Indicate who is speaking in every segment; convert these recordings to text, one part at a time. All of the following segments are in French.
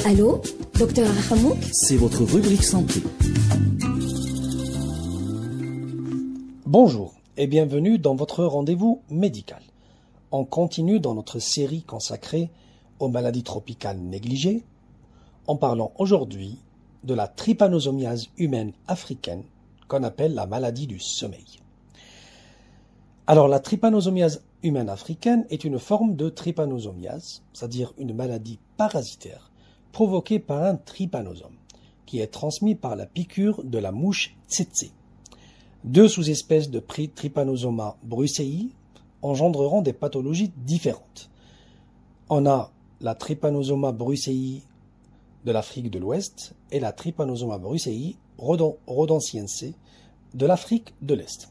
Speaker 1: Allô, docteur Hamouk?
Speaker 2: C'est votre rubrique santé.
Speaker 3: Bonjour et bienvenue dans votre rendez-vous médical. On continue dans notre série consacrée aux maladies tropicales négligées, en parlant aujourd'hui de la trypanosomiase humaine africaine, qu'on appelle la maladie du sommeil. Alors, la trypanosomiase humaine africaine est une forme de trypanosomiase, c'est-à-dire une maladie parasitaire provoquée par un trypanosome, qui est transmis par la piqûre de la mouche tsetse. Deux sous-espèces de Trypanosoma brucei engendreront des pathologies différentes. On a la Trypanosoma brucei de l'Afrique de l'Ouest et la Trypanosoma brucei rhodesiense de l'Afrique de l'Est.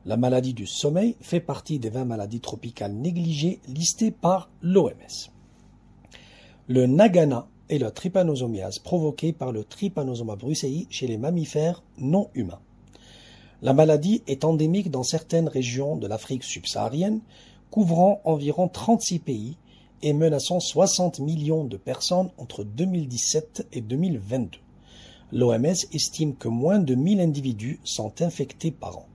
Speaker 3: La maladie du sommeil fait partie des 20 maladies tropicales négligées listées par l'OMS. Le nagana est la trypanosomiase provoquée par le Trypanosoma brucei chez les mammifères non humains. La maladie est endémique dans certaines régions de l'Afrique subsaharienne, couvrant environ 36 pays et menaçant 60 millions de personnes entre 2017 et 2022. L'OMS estime que moins de 1000 individus sont infectés par an.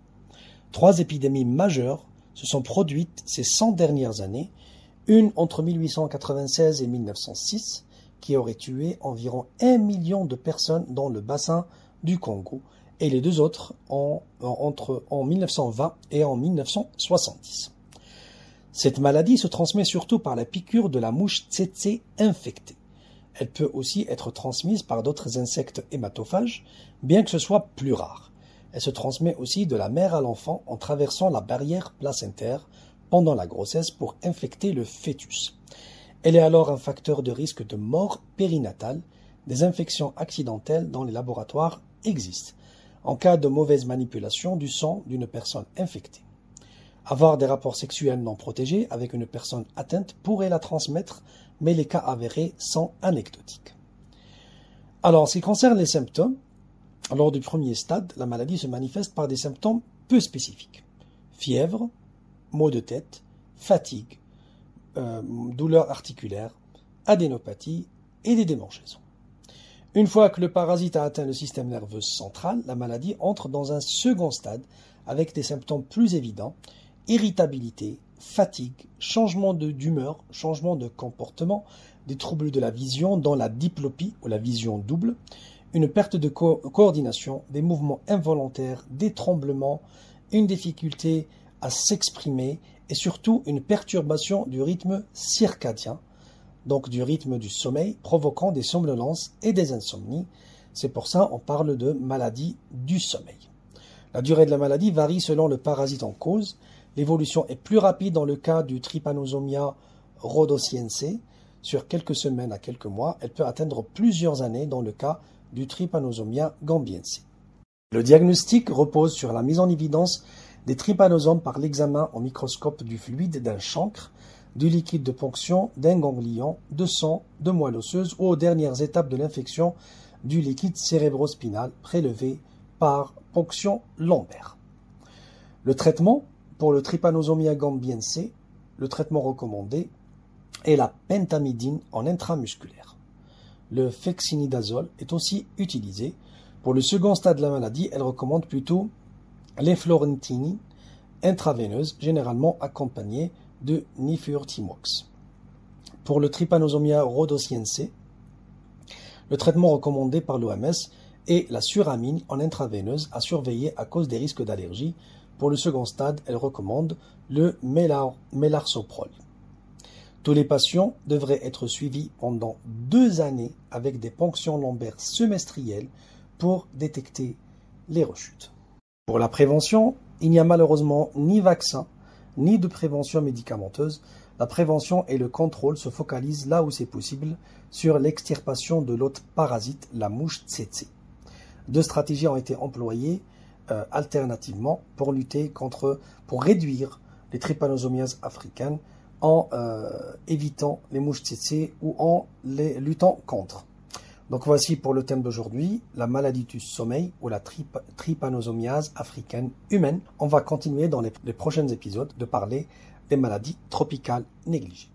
Speaker 3: 3 épidémies majeures se sont produites ces 100 dernières années, une entre 1896 et 1906, qui aurait tué environ 1 million de personnes dans le bassin du Congo, et les deux autres en 1920 et en 1970. Cette maladie se transmet surtout par la piqûre de la mouche tsetse infectée. Elle peut aussi être transmise par d'autres insectes hématophages, bien que ce soit plus rare. Elle se transmet aussi de la mère à l'enfant en traversant la barrière placentaire pendant la grossesse pour infecter le fœtus. Elle est alors un facteur de risque de mort périnatale. Des infections accidentelles dans les laboratoires existent en cas de mauvaise manipulation du sang d'une personne infectée. Avoir des rapports sexuels non protégés avec une personne atteinte pourrait la transmettre, mais les cas avérés sont anecdotiques. Alors, en ce qui concerne les symptômes, lors du premier stade, la maladie se manifeste par des symptômes peu spécifiques. Fièvre, maux de tête, fatigue, douleurs articulaires, adénopathie et des démangeaisons. Une fois que le parasite a atteint le système nerveux central, la maladie entre dans un second stade avec des symptômes plus évidents, irritabilité, fatigue, changement d'humeur, changement de comportement, des troubles de la vision dont la diplopie ou la vision double, une perte de coordination, des mouvements involontaires, des tremblements, une difficulté à s'exprimer et surtout une perturbation du rythme circadien, donc du rythme du sommeil, provoquant des somnolences et des insomnies. C'est pour ça qu'on parle de maladie du sommeil. La durée de la maladie varie selon le parasite en cause. L'évolution est plus rapide dans le cas du Trypanosomia rhodesiense, sur quelques semaines à quelques mois. Elle peut atteindre plusieurs années dans le cas du Trypanosomia gambiense. Le diagnostic repose sur la mise en évidence des trypanosomes par l'examen au microscope du fluide d'un chancre, du liquide de ponction, d'un ganglion, de sang, de moelle osseuse ou aux dernières étapes de l'infection du liquide cérébrospinal prélevé par ponction lombaire. Le traitement pour le Trypanosomia gambiense, le traitement recommandé est la pentamidine en intramusculaire. Le fexinidazole est aussi utilisé. Pour le second stade de la maladie, elle recommande plutôt l'eflorentine intraveineuse, généralement accompagnée de nifurtimox. Pour le Trypanosomia rhodesiense, le traitement recommandé par l'OMS est la suramine en intraveineuse à surveiller à cause des risques d'allergie. Pour le second stade, elle recommande le melarsoprol. Tous les patients devraient être suivis pendant 2 années avec des ponctions lombaires semestrielles pour détecter les rechutes. Pour la prévention, il n'y a malheureusement ni vaccin, ni de prévention médicamenteuse. La prévention et le contrôle se focalisent là où c'est possible sur l'extirpation de l'hôte parasite, la mouche tsetse. 2 stratégies ont été employées alternativement pour réduire les trypanosomiases africaines en évitant les mouches tsetse ou en les luttant contre. Donc voici pour le thème d'aujourd'hui, la maladie du sommeil ou la trypanosomiase africaine humaine. On va continuer dans les prochains épisodes de parler des maladies tropicales négligées.